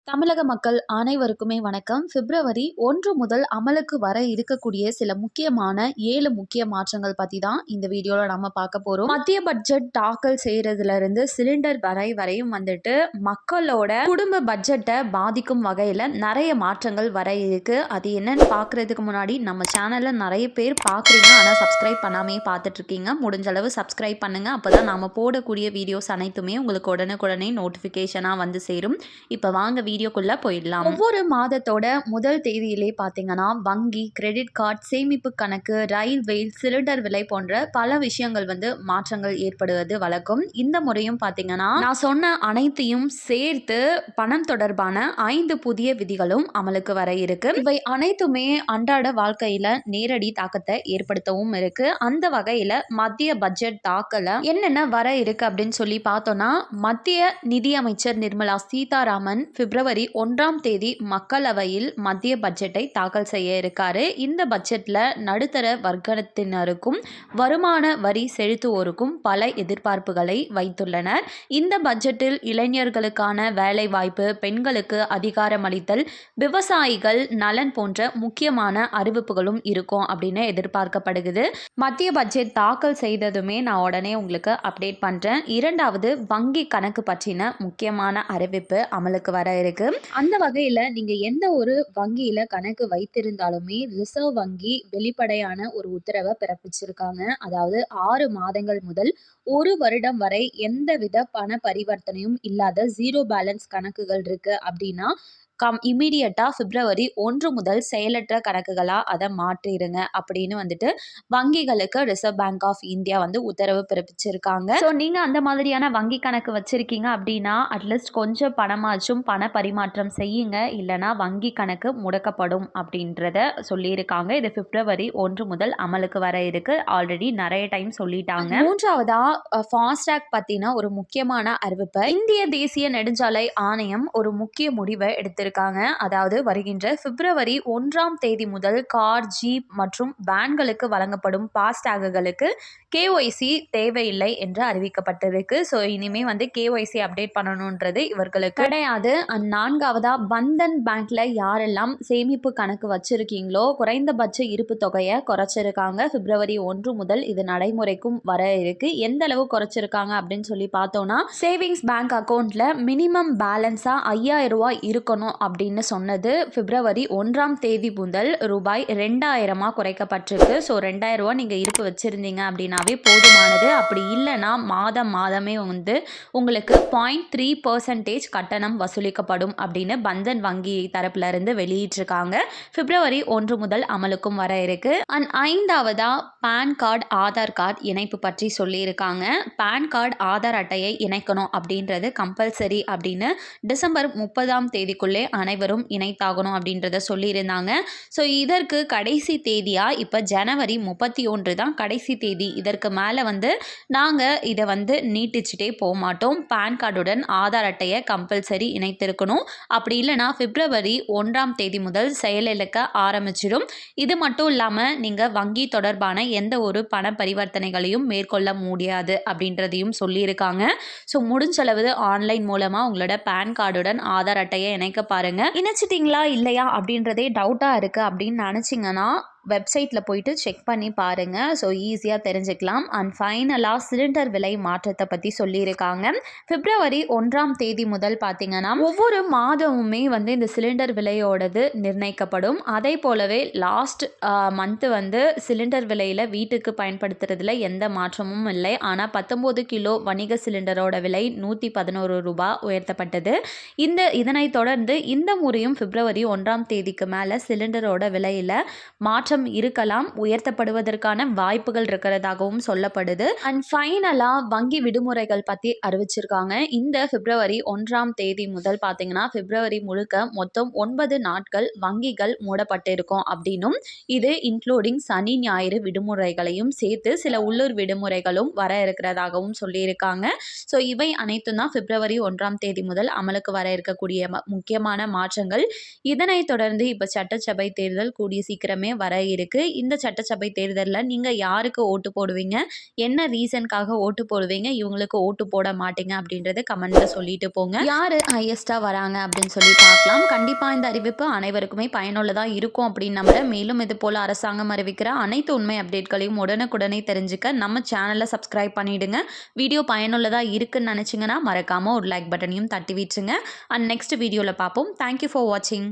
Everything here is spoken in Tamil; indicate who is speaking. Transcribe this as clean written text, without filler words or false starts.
Speaker 1: தமிழக மக்கள் அனைவருக்குமே வணக்கம். பிப்ரவரி 1 முதல் அமலுக்கு வர இருக்கக்கூடிய சில முக்கியமான 7 முக்கிய மாற்றங்கள் பத்தி தான் இந்த வீடியோல நம்ம பார்க்க போறோம். மத்திய பட்ஜெட் தாக்கல் செய்யறதுல இருந்து சிலிண்டர் வரையும் வந்துட்டு மக்களோட குடும்ப பட்ஜெட்டை பாதிக்கும் வகையில நிறைய மாற்றங்கள் வர இருக்கு. அது என்னன்னு பார்க்கறதுக்கு முன்னாடி நம்ம சேனல்ல நிறைய பேர் பார்க்குறீங்க, ஆனால் சப்ஸ்கிரைப் பண்ணாமே பார்த்துட்டு இருக்கீங்க. முடிஞ்ச அளவு சப்ஸ்கிரைப் பண்ணுங்க. அப்பதான் நாம போடக்கூடிய வீடியோஸ் அனைத்துமே உங்களுக்கு உடனுக்குடனே நோட்டிஃபிகேஷனாக வந்து சேரும். இப்போ வாங்க வீடியோக்குள்ள போயிடலாம். ஒவ்வொரு மாதத்தோட முதல் தேதியிலே பார்த்தீங்கன்னா வங்கி, கிரெடிட் கார்டு, சேமிப்பு கணக்கு, ரயில்வே, சிலிண்டர் விலை போன்ற பல விஷயங்கள் வந்து மாற்றங்கள் ஏற்படுவது வழக்கம். இந்த முறையும் பார்த்தீங்கன்னா நான் சொன்ன அனைத்தையும் சேர்த்து பணம் தொடர்பான 5 புதிய விதிகளும் அமலுக்கு வர இருக்கு. இவை அனைத்துமே அன்றாட வாழ்க்கையில நேரடி தாக்கத்தை ஏற்படுத்தவும் இருக்கு. அந்த வகையில மத்திய பட்ஜெட் தாக்கல என்னென்ன வர இருக்கு அப்படின்னு சொல்லி பார்த்தோம்னா, மத்திய நிதியமைச்சர் நிர்மலா சீதாராமன் பிப்ரவரி 1ஆம் தேதி மக்களவையில் மத்திய பட்ஜெட்டை தாக்கல் செய்ய இருக்காரு. இந்த பட்ஜெட்ல நடுத்தர வர்க்கத்தினருக்கும் வருமான வரி செலுத்துவோருக்கும் பல எதிர்பார்ப்புகளை வைத்துள்ளனர். இந்த பட்ஜெட்டில் இளைஞர்களுக்கான வேலை வாய்ப்பு, பெண்களுக்கு அதிகாரமளித்தல், விவசாயிகள் நலன் போன்ற முக்கியமான அறிவிப்புகளும் இருக்கும் அப்படின்னு எதிர்பார்க்கப்படுகிறது. மத்திய பட்ஜெட் தாக்கல் செய்ததுமே நான் உடனே உங்களுக்கு அப்டேட் பண்றேன். இரண்டாவது, வங்கி கணக்கு பற்றின முக்கியமான அறிவிப்பு அமலுக்கு வர இருக்கு. அந்த வகையில நீங்க எந்த ஒரு வங்கியில கணக்கு வைத்திருந்தாலுமே ரிசர்வ் வங்கி வெளிப்படையான ஒரு உத்தரவை பிறப்பிச்சிருக்காங்க. அதாவது 6 மாதங்கள் முதல் 1 வருடம் வரை எந்தவித பண பரிவர்த்தனையும் இல்லாத ஜீரோ பேலன்ஸ் கணக்குகள் இருக்கு அப்படின்னா இமீடியட்டா பிப்ரவரி 1 முதல் செயலற்ற கணக்குகளா அதை மாற்றிடுங்க அப்படின்னு வந்துட்டு வங்கிகளுக்கு ரிசர்வ் பேங்க் ஆஃப் இந்தியா வந்து உத்தரவு பிறப்பிச்சிருக்காங்க. ஸோ நீங்க அந்த மாதிரியான வங்கி கணக்கு வச்சிருக்கீங்க அப்படின்னா அட்லீஸ்ட் கொஞ்சம் பணமாச்சும் பண பரிமாற்றம் செய்யுங்க, இல்லைனா வங்கி கணக்கு முடக்கப்படும் அப்படின்றத சொல்லியிருக்காங்க. இது பிப்ரவரி 1 முதல் அமலுக்கு வர இருக்கு. ஆல்ரெடி நிறைய டைம் சொல்லிட்டாங்க. மூன்றாவதா ஃபாஸ்டாக் பத்தின ஒரு முக்கியமான அறிவிப்பை இந்திய தேசிய நெடுஞ்சாலை ஆணையம் ஒரு முக்கிய முடிவை எடுத்திருக்காங்க. அதாவது வருகின்ற பிப்ரவரி 1ஆம் தேதி முதல் கார், ஜீப் மற்றும் வேன்களுக்கு வழங்கப்படும் ஃபாஸ்டாகுகளுக்கு கேஒய்சி தேவையில்லை என்று அறிவிக்கப்பட்டிருக்கு. ஸோ இனிமே வந்து கேஒய்சி அப்டேட் பண்ணணுன்றது இவர்களுக்கு கிடையாது. நான்காவதா, பந்தன் பேங்க்ல யாரெல்லாம் சேமிப்பு கணக்கு வச்சிருக்கீங்களோ குறைந்தபட்ச இருப்பு தொகையை குறைச்சிருக்காங்க. பிப்ரவரி 1 முதல் இது நடைமுறைக்கும் வர இருக்கு. எந்த அளவு குறைச்சிருக்காங்க அப்படின்னு சொல்லி பார்த்தோம்னா, சேவிங்ஸ் பேங்க் அக்கௌண்ட்ல மினிமம் பேலன்ஸா 5000 ரூபாய் இருக்கணும் அப்படின்னு சொன்னது பிப்ரவரி 1ஆம் தேதி முதல் ரூபாய் 2000 குறைக்கப்பட்டிருக்கு. ஸோ 2000 ரூபாய் நீங்க இருப்பு வச்சிருந்தீங்க அப்படின்னாவே போதுமானது. அப்படி இல்லைன்னா மாதமே வந்து உங்களுக்கு 0.3% கட்டணம் வசூலிக்கப்படும் அப்படின்னு பந்தன் வங்கி தரப்புல இருந்து வெளியிட்டிருக்காங்க. பிப்ரவரி 1 முதல் அமலுக்கும் வர இருக்கு. அண்ட் 5ஆவதா, பான் கார்டு, ஆதார் கார்டு இணைப்பு பற்றி சொல்லியிருக்காங்க. பான் கார்டு, ஆதார் அட்டையை இணைக்கணும் அப்படின்றது கம்பல்சரி அப்படின்னு டிசம்பர் 30ஆம் தேதிக்குள்ளே அனைவரும் இணைத்தாகணும் அப்படின்றத சொல்லியிருந்தாங்க. ஸோ இதற்கு கடைசி தேதியா இப்போ ஜனவரி 31 தான் கடைசி தேதி. இதற்கு மேலே வந்து நாங்கள் இதை வந்து நீட்டிச்சுட்டே போக மாட்டோம். பான் கார்டுடன் ஆதார் அட்டையை கம்பல்சரி இணைத்திருக்கணும். அப்படி இல்லைனா பிப்ரவரி 1ஆம் தேதி முதல் செயலிழக்க ஆரம்பிச்சிடும். இது மட்டும் இல்லாமல் நீங்கள் வங்கி தொடர்பான எந்த ஒரு பண பரிவர்த்தனைகளையும் மேற்கொள்ள முடியாது அப்படின்றதையும் சொல்லியிருக்காங்க. ஸோ முடிஞ்சளவு ஆன்லைன் மூலமாக உங்களோட பான் கார்டுடன் ஆதார் அட்டையை இணைக்க பாருங்க. இணைச்சிட்டிங்களா இல்லையா அப்படின்றதே டவுட்டாக இருக்குது அப்படின்னு நினச்சிங்கன்னா வெப்சைட்டில் போயிட்டு செக் பண்ணி பாருங்கள். ஸோ ஈஸியாக தெரிஞ்சுக்கலாம். அண்ட் ஃபைனலாக சிலிண்டர் விலை மாற்றத்தை பற்றி சொல்லியிருக்காங்க. பிப்ரவரி 1ஆம் தேதி முதல் பார்த்தீங்கன்னா ஒவ்வொரு மாதமுமே வந்து இந்த சிலிண்டர் விலையோடது நிர்ணயிக்கப்படும். அதே போலவே லாஸ்ட் மந்த்து வந்து சிலிண்டர் விலையில் வீட்டுக்கு பயன்படுத்துறதுல எந்த மாற்றமும் இல்லை. ஆனால் 19 கிலோ வணிக சிலிண்டரோட விலை 111 ரூபாய் உயர்த்தப்பட்டது. இதனைத் தொடர்ந்து இந்த முறையும் பிப்ரவரி 1ஆம் தேதிக்கு மேலே சிலிண்டரோட விலையில் மாற்றம் இருக்கலாம், உயர்த்தப்படுவதற்கான வாய்ப்புகள் இருக்கிறதாகவும் சொல்லப்படுது. அண்ட் ஃபைனலாக வங்கி விடுமுறைகள் பற்றி அறிவிச்சிருக்காங்க. இந்த பிப்ரவரி 1ஆம் தேதி முதல் பார்த்தீங்கன்னா பிப்ரவரி முழுக்க மொத்தம் 9 நாட்கள் வங்கிகள் மூடப்பட்டிருக்கும் அப்படின்னும், இது இன்க்ளூடிங் சனி ஞாயிறு விடுமுறைகளையும் சேர்த்து சில உள்ளூர் விடுமுறைகளும் வர இருக்கிறதாகவும் சொல்லியிருக்காங்க. ஸோ இவை அனைத்தும் தான் பிப்ரவரி 1ஆம் தேதி முதல் அமலுக்கு வர இருக்கக்கூடிய முக்கியமான மாற்றங்கள். இதனைத் தொடர்ந்து இப்போ சட்டசபை தேர்தல் கூடிய சீக்கிரமே வர இருக்குது. இந்த சட்டசபை தேர்தலில் நீங்கள் யாருக்கு ஓட்டு போடுவீங்க, என்ன ரீசனுக்காக ஓட்டு போடுவீங்க, இவங்களுக்கு ஓட்டு போட மாட்டீங்க அப்படின்றத கமெண்ட்டில் சொல்லிட்டு போங்க. யார் ஹையஸ்ட்டாக வராங்க அப்படின்னு சொல்லி பார்க்கலாம். கண்டிப்பாக இந்த அறிவிப்பு அனைவருக்குமே பயனுள்ளதாக இருக்கும் அப்படின்னு நம்புகிறேன். மேலும் இது போல் அரசாங்கம் அறிவிக்கிற அனைத்து உண்மை அப்டேட்களையும் உடனுக்குடனே தெரிஞ்சுக்க நம்ம சேனலை சப்ஸ்கிரைப் பண்ணிவிடுங்க. வீடியோ பயனுள்ளதாக இருக்குன்னு நினச்சிங்கன்னா மறக்காமல் ஒரு லைக் பட்டனையும் தட்டி விட்டுருங்க. அண்ட் நெக்ஸ்ட் வீடியோவில் பார்ப்போம். தேங்க்யூ ஃபார் வாட்சிங்.